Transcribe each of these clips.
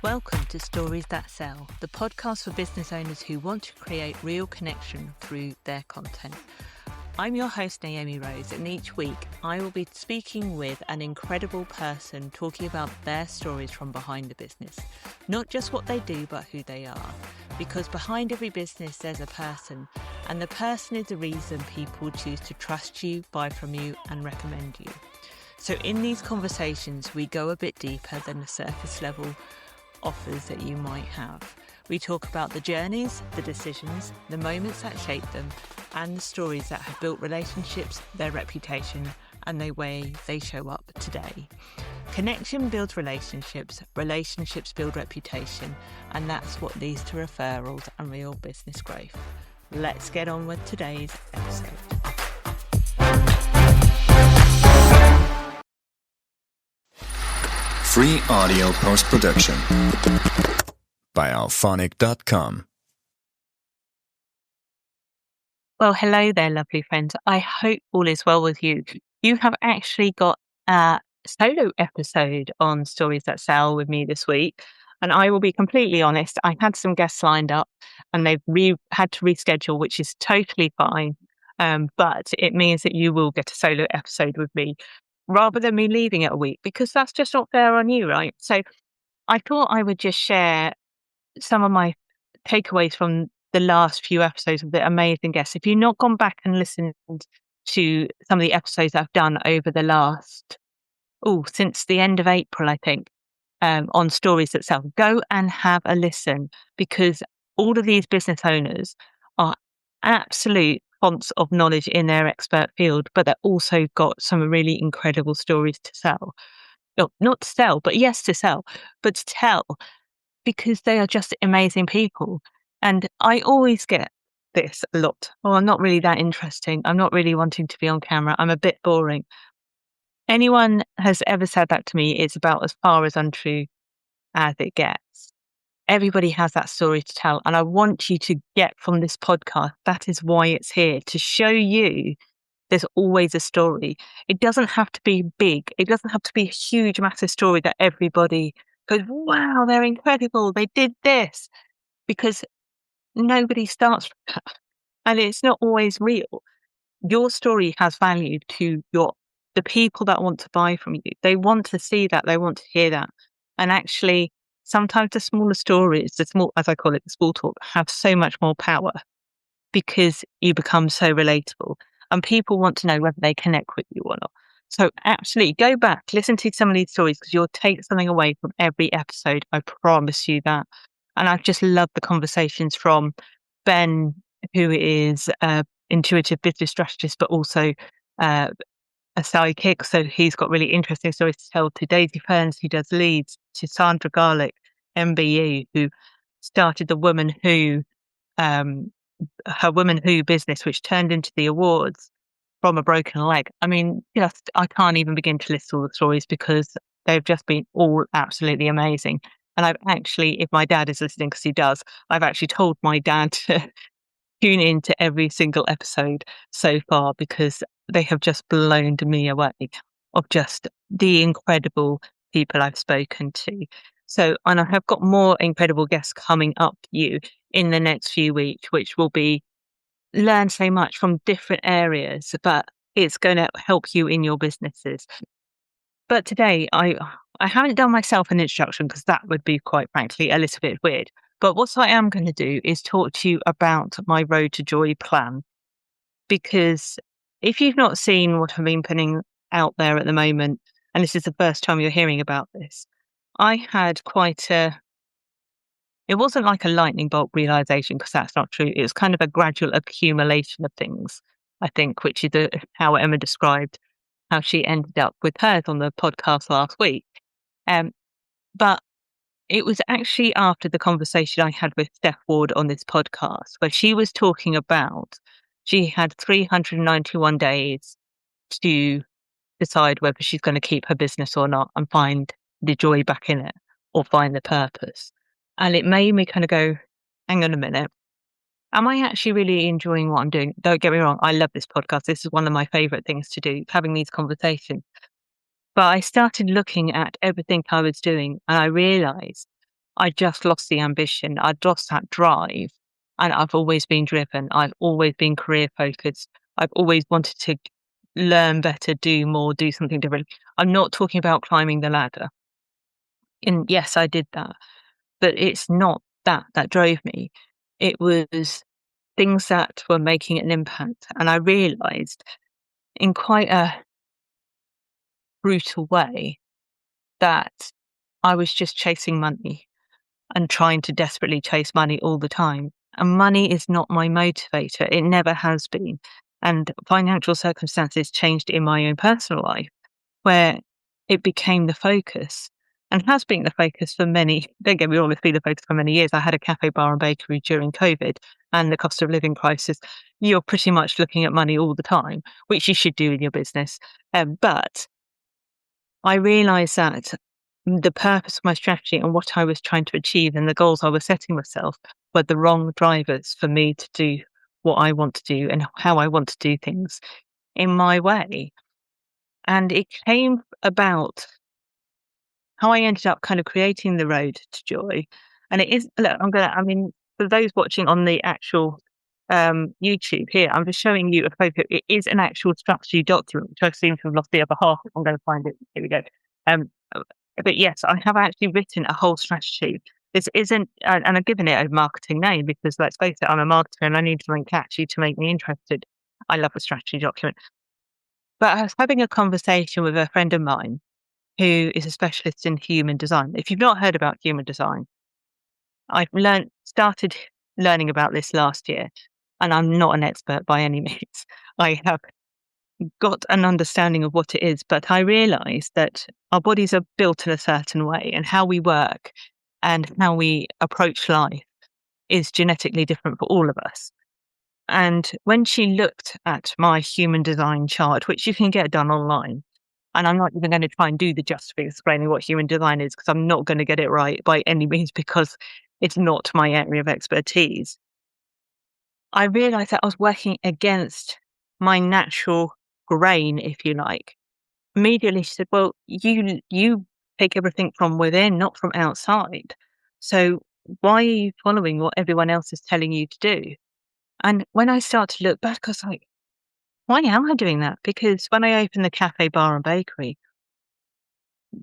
Welcome to Stories That Sell, the podcast for business owners who want to create real connection through their content. I'm your host, Naomi Rose, and each week I will be speaking with an incredible person talking about their stories from behind the business. Not just what they do, but who they are. Because behind every business, there's a person, and the person is the reason people choose to trust you, buy from you, and recommend you. So in these conversations, we go a bit deeper than the surface level offers that you might have. We talk about the journeys, the decisions, the moments that shape them, and the stories that have built relationships, their reputation, and the way they show up today. Connection builds relationships, relationships build reputation, and that's what leads to referrals and real business growth. Let's get on with today's episode. Free audio post-production by alphonic.com. Well, hello there, lovely friends. I hope all is well with you. You have actually got a solo episode on Stories That Sell with me this week. And I will be completely honest, I had some guests lined up and they've had to reschedule, which is totally fine. But it means that you will get a solo episode with me rather than me leaving it a week, because that's just not fair on you, right? So I thought I would just share some of my takeaways from the last few episodes of the amazing guests. If you've not gone back and listened to some of the episodes I've done over the last, since the end of April, I think, on Stories That Sell, go and have a listen, because all of these business owners are absolute fonts of knowledge in their expert field, but they've also got some really incredible stories to sell. No, not to sell, but yes, to sell, but to tell, because they are just amazing people. And I always get this a lot. Oh, I'm not really that interesting. I'm not really wanting to be on camera. I'm a bit boring. Anyone has ever said that to me, it's about as far as untrue as it gets. Everybody has that story to tell. And I want you to get from this podcast, that is why it's here, to show you there's always a story. It doesn't have to be big. It doesn't have to be a huge, massive story that everybody goes, wow, they're incredible, they did this. Because nobody starts from that. And it's not always real. Your story has value to the people that want to buy from you. They want to see that, they want to hear that. And actually, sometimes the smaller stories, as I call it, the small talk, have so much more power because you become so relatable. And people want to know whether they connect with you or not. So absolutely, go back, listen to some of these stories, because you'll take something away from every episode. I promise you that. And I've just loved the conversations from Ben, who is an intuitive business strategist, but also a sidekick. So he's got really interesting stories to tell, to Daisy Ferns, who does leads, to Sandra Garlick, MBE, who started the Woman Who, her Woman Who business, which turned into the awards from a broken leg. I mean, I can't even begin to list all the stories because they've just been all absolutely amazing. And I've actually, if my dad is listening, because he does, I've actually told my dad to tune into every single episode so far, because they have just blown me away of just the incredible people I've spoken to. So, and I have got more incredible guests coming up for you in the next few weeks, which will be learn so much from different areas, but it's going to help you in your businesses. But today, I haven't done myself an introduction, because that would be, quite frankly, a little bit weird. But what I am going to do is talk to you about my Road to Joy plan. Because if you've not seen what I've been putting out there at the moment, and this is the first time you're hearing about this, I had it wasn't like a lightning bolt realization, because that's not true. It was kind of a gradual accumulation of things, I think, which is how Emma described how she ended up with hers on the podcast last week. But it was actually after the conversation I had with Steph Ward on this podcast, where she was talking about she had 391 days to decide whether she's going to keep her business or not and find the joy back in it, or find the purpose. And it made me kind of go, hang on a minute. Am I actually really enjoying what I'm doing? Don't get me wrong. I love this podcast. This is one of my favorite things to do, having these conversations. But I started looking at everything I was doing, and I realized I just lost the ambition. I'd lost that drive. And I've always been driven. I've always been career focused. I've always wanted to learn better, do more, do something different. I'm not talking about climbing the ladder. And yes, I did that, but it's not that drove me. It was things that were making an impact. And I realized in quite a brutal way that I was just chasing money and trying to desperately chase money all the time. And money is not my motivator. It never has been. And financial circumstances changed in my own personal life where it became the focus and has been the focus for many, don't get me wrong, it's been the focus for many years. I had a cafe, bar and bakery during COVID and the cost of living crisis. You're pretty much looking at money all the time, which you should do in your business. But I realized that the purpose of my strategy and what I was trying to achieve and the goals I was setting myself were the wrong drivers for me to do what I want to do and how I want to do things in my way. And it came about how I ended up kind of creating the road to joy. And it is, look, I mean, for those watching on the actual YouTube here, I'm just showing you a photo. It is an actual strategy document, which I seem to have lost the other half. I'm going to find it. Here we go. Um, but yes, I have actually written a whole strategy. This isn't, and I've given it a marketing name because let's face it, I'm a marketer and I need something catchy to make me interested. I love a strategy document. But I was having a conversation with a friend of mine who is a specialist in human design. If you've not heard about human design, I've started learning about this last year, and I'm not an expert by any means. I have got an understanding of what it is, but I realize that our bodies are built in a certain way, and how we work and how we approach life is genetically different for all of us. And when she looked at my human design chart, which you can get done online, and I'm not even going to try and do the justice of explaining what human design is because I'm not going to get it right by any means because it's not my area of expertise. I realized that I was working against my natural grain, if you like. Immediately she said, well, you take everything from within, not from outside. So why are you following what everyone else is telling you to do? And when I start to look back, I was like, why am I doing that? Because when I opened the cafe, bar and bakery,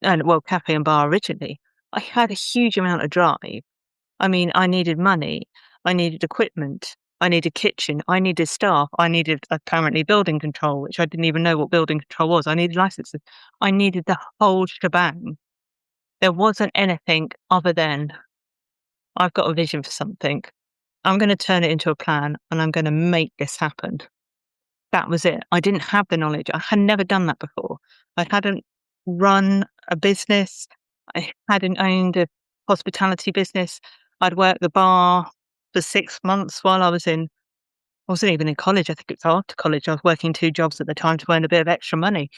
and well, cafe and bar originally, I had a huge amount of drive. I mean, I needed money, I needed equipment, I needed kitchen, I needed staff, I needed apparently building control, which I didn't even know what building control was. I needed licenses. I needed the whole shebang. There wasn't anything other than I've got a vision for something. I'm going to turn it into a plan and I'm going to make this happen. That was it. I didn't have the knowledge. I had never done that before. I hadn't run a business. I hadn't owned a hospitality business. I'd worked the bar for 6 months while I wasn't even in college. I think it was after college. I was working 2 jobs at the time to earn a bit of extra money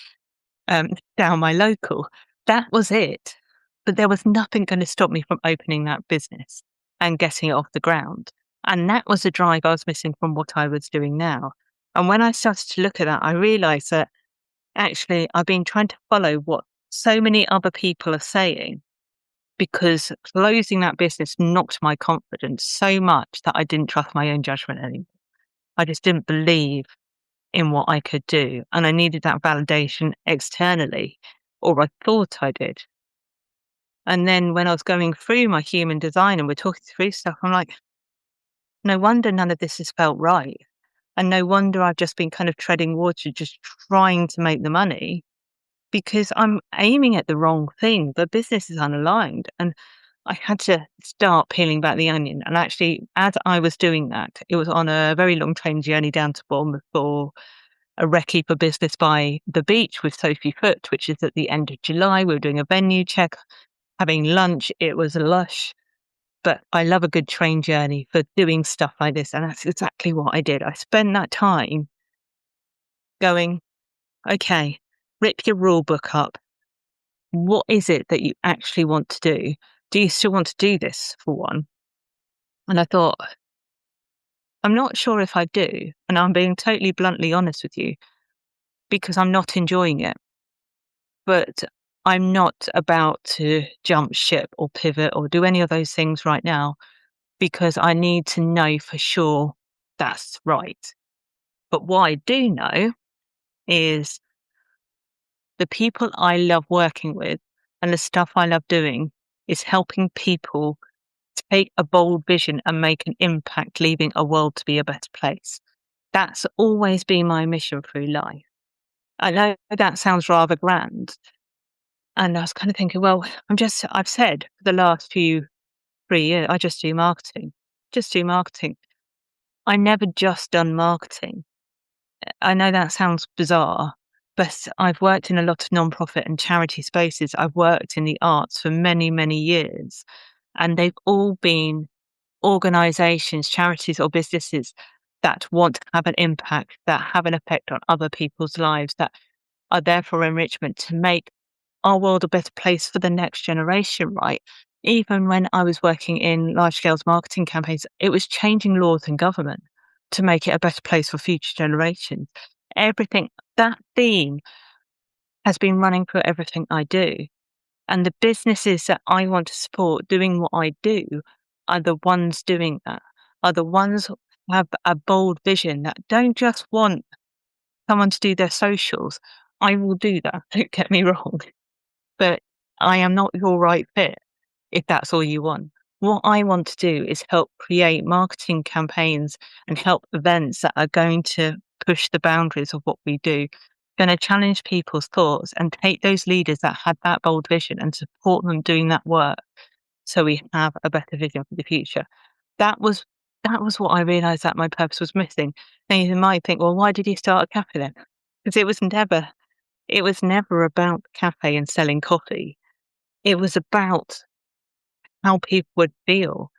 down my local. That was it. But there was nothing going to stop me from opening that business and getting it off the ground. And that was the drive I was missing from what I was doing now. And when I started to look at that, I realized that actually I've been trying to follow what so many other people are saying because closing that business knocked my confidence so much that I didn't trust my own judgment anymore. I just didn't believe in what I could do. And I needed that validation externally, or I thought I did. And then when I was going through my human design and we're talking through stuff, I'm like, no wonder none of this has felt right. And no wonder I've just been kind of treading water, just trying to make the money because I'm aiming at the wrong thing. The business is unaligned. And I had to start peeling back the onion. And actually, as I was doing that, it was on a very long train journey down to Bournemouth for a recce for business by the beach with Sophie Foot, which is at the end of July. We were doing a venue check, having lunch. It was lush. But I love a good train journey for doing stuff like this. And that's exactly what I did. I spent that time going, okay, rip your rule book up. What is it that you actually want to do? Do you still want to do this for one? And I thought, I'm not sure if I do. And I'm being totally bluntly honest with you because I'm not enjoying it. But I'm not about to jump ship or pivot or do any of those things right now because I need to know for sure that's right. But what I do know is the people I love working with and the stuff I love doing is helping people take a bold vision and make an impact, leaving a world to be a better place. That's always been my mission through life. I know that sounds rather grand. And I was kind of thinking, well, I've said for the last 3 years, I just do marketing, just do marketing. I never just done marketing. I know that sounds bizarre, but I've worked in a lot of nonprofit and charity spaces. I've worked in the arts for many, many years, and they've all been organizations, charities, or businesses that want to have an impact, that have an effect on other people's lives, that are there for enrichment to make our world a better place for the next generation, right? Even when I was working in large scale marketing campaigns, it was changing laws and government to make it a better place for future generations. Everything, that theme has been running through everything I do. And the businesses that I want to support doing what I do are the ones doing that, are the ones who have a bold vision that don't just want someone to do their socials. I will do that, don't get me wrong, but I am not your right fit if that's all you want. What I want to do is help create marketing campaigns and help events that are going to push the boundaries of what we do, going to challenge people's thoughts and take those leaders that had that bold vision and support them doing that work so we have a better vision for the future. That was that was what I realized that my purpose was missing. Now you might think, well, why did you start a cafe then? Because it was never about the cafe and selling coffee. It was about how people would feel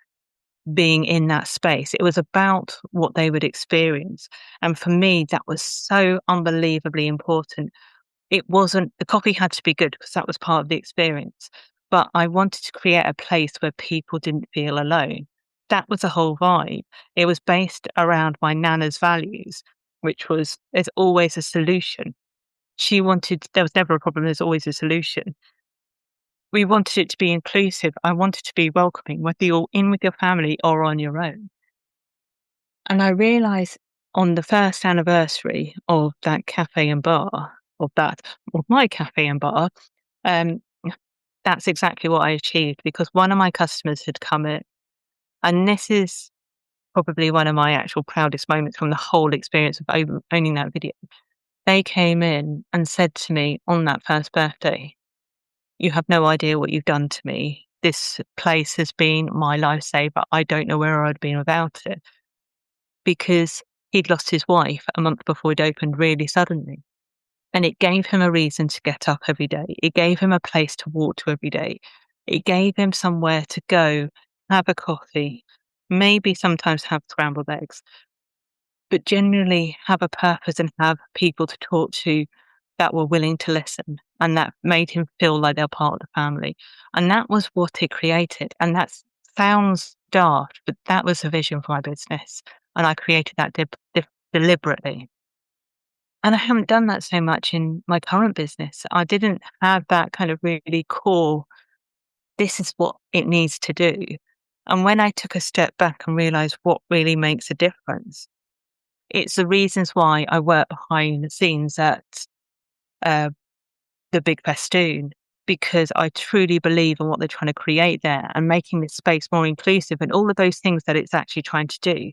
being in that space. It was about what they would experience. And for me, that was so unbelievably important. It wasn't, the coffee had to be good because that was part of the experience. But I wanted to create a place where people didn't feel alone. That was the whole vibe. It was based around my nana's values, which was there's always a solution. There was never a problem, there's always a solution. We wanted it to be inclusive. I wanted to be welcoming, whether you're in with your family or on your own. And I realized on the first anniversary of that cafe and bar, of my cafe and bar, um, that's exactly what I achieved because one of my customers had come in, and this is probably one of my actual proudest moments from the whole experience of owning that video. They came in and said to me on that first birthday, "You have no idea what you've done to me. This place has been my lifesaver. I don't know where I'd been without it." Because he'd lost his wife a month before it opened really suddenly. And it gave him a reason to get up every day. It gave him a place to walk to every day. It gave him somewhere to go, have a coffee, maybe sometimes have scrambled eggs, but generally have a purpose and have people to talk to that were willing to listen. And that made him feel like they're part of the family. And that was what it created. And that sounds daft, but that was the vision for my business. And I created that deliberately. And I haven't done that so much in my current business. I didn't have that kind of really core, this is what it needs to do. And when I took a step back and realized what really makes a difference, it's the reasons why I work behind the scenes at uh, the Big Festoon, because I truly believe in what they're trying to create there and making this space more inclusive and all of those things that it's actually trying to do.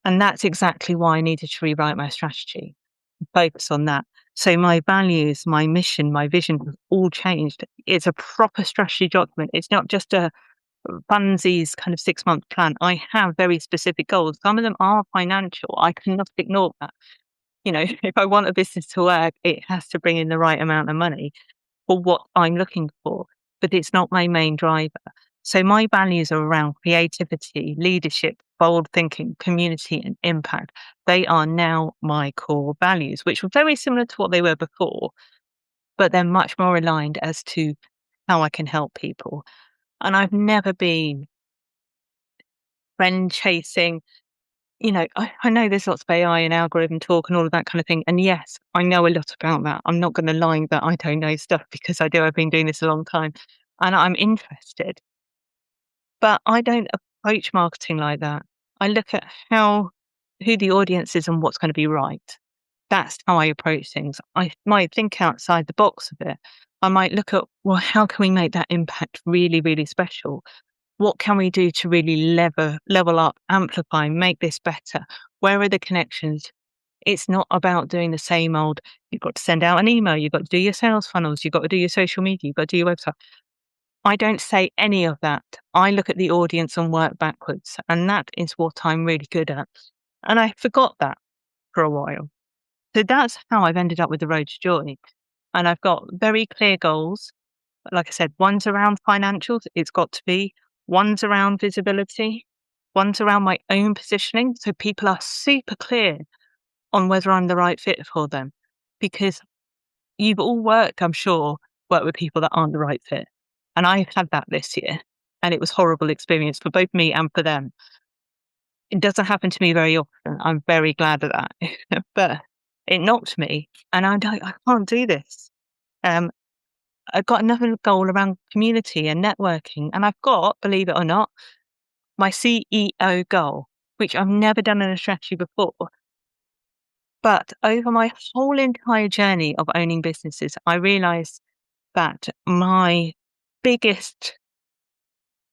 And that's exactly why I needed to rewrite my strategy, focus on that. So my values, my mission, my vision have all changed. It's a proper strategy document. It's not just a funsies kind of 6-month plan. I have very specific goals. Some of them are financial. I cannot ignore that. If I want a business to work, it has to bring in the right amount of money for what I'm looking for, but it's not my main driver. So my values are around creativity, leadership, bold thinking, community, and impact. They are now my core values, which were very similar to what they were before, but they're much more aligned as to how I can help people. And I've never been friend chasing. I know there's lots of AI and algorithm talk and all of that kind of thing. And yes, I know a lot about that. I'm not going to lie that I don't know stuff because I do. I've been doing this a long time and I'm interested. But I don't approach marketing like that. I look at who the audience is and what's going to be right. That's how I approach things. I might think outside the box a bit. I might look at, well, how can we make that impact really, really special? What can we do to really level up, amplify, make this better? Where are the connections? It's not about doing the same old, you've got to send out an email, you've got to do your sales funnels, you've got to do your social media, you've got to do your website. I don't say any of that. I look at the audience and work backwards. And that is what I'm really good at. And I forgot that for a while. So that's how I've ended up with the Road to Joy. And I've got very clear goals. Like I said, one's around financials. It's got to be. One's around visibility. One's around my own positioning. So people are super clear on whether I'm the right fit for them. Because you've all worked with people that aren't the right fit. And I've had that this year. And it was a horrible experience for both me and for them. It doesn't happen to me very often. I'm very glad of that. But it knocked me and I'm like, I can't do this. I've got another goal around community and networking. And I've got, believe it or not, my CEO goal, which I've never done in a strategy before. But over my whole entire journey of owning businesses, I realized that my biggest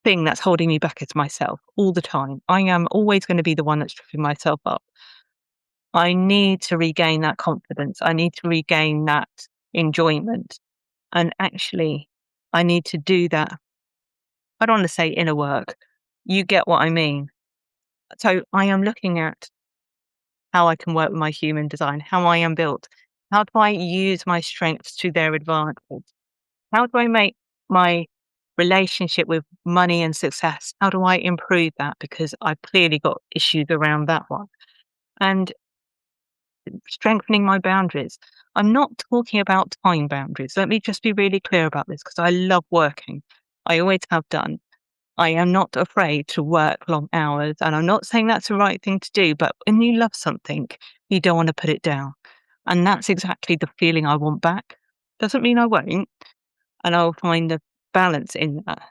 thing that's holding me back is myself all the time. I am always going to be the one that's tripping myself up. I need to regain that confidence. I need to regain that enjoyment. And actually, I need to do that. I don't want to say inner work. You get what I mean. So I am looking at how I can work with my human design, how I am built. How do I use my strengths to their advantage? How do I make my relationship with money and success? How do I improve that? Because I've clearly got issues around that one. And strengthening my boundaries. I'm not talking about time boundaries. Let me just be really clear about this because I love working. I always have done. I am not afraid to work long hours. And I'm not saying that's the right thing to do, but when you love something, you don't want to put it down. And that's exactly the feeling I want back. Doesn't mean I won't. And I'll find a balance in that.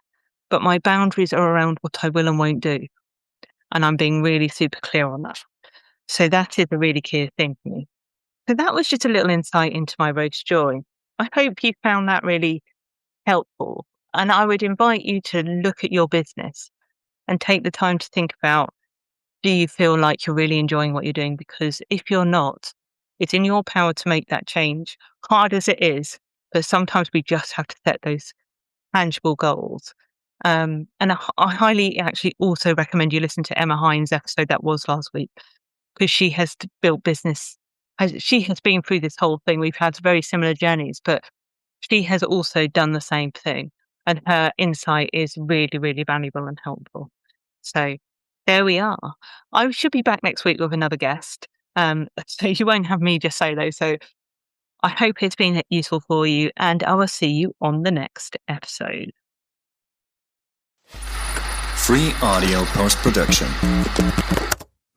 But my boundaries are around what I will and won't do. And I'm being really super clear on that. So that is a really key thing for me. So that was just a little insight into my Road to Joy. I hope you found that really helpful. And I would invite you to look at your business and take the time to think about, do you feel like you're really enjoying what you're doing? Because if you're not, it's in your power to make that change, hard as it is. But sometimes we just have to set those tangible goals. And I highly actually also recommend you listen to Emma Hines' episode that was last week, because she has built business. She has been through this whole thing. We've had very similar journeys, but she has also done the same thing. And her insight is really, really valuable and helpful. So there we are. I should be back next week with another guest. So you won't have me just solo. So I hope it's been useful for you, and I will see you on the next episode. Free audio post-production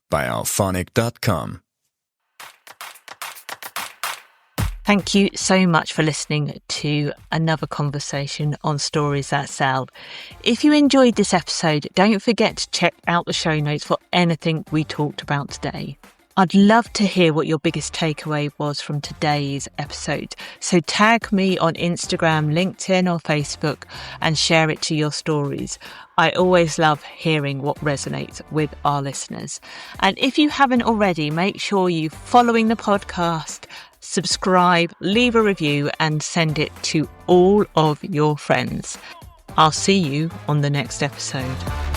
by alphonic.com. Thank you so much for listening to another conversation on Stories That Sell. If you enjoyed this episode, don't forget to check out the show notes for anything we talked about today. I'd love to hear what your biggest takeaway was from today's episode. So tag me on Instagram, LinkedIn or Facebook and share it to your stories. I always love hearing what resonates with our listeners. And if you haven't already, make sure you're following the podcast, subscribe, leave a review and send it to all of your friends. I'll see you on the next episode.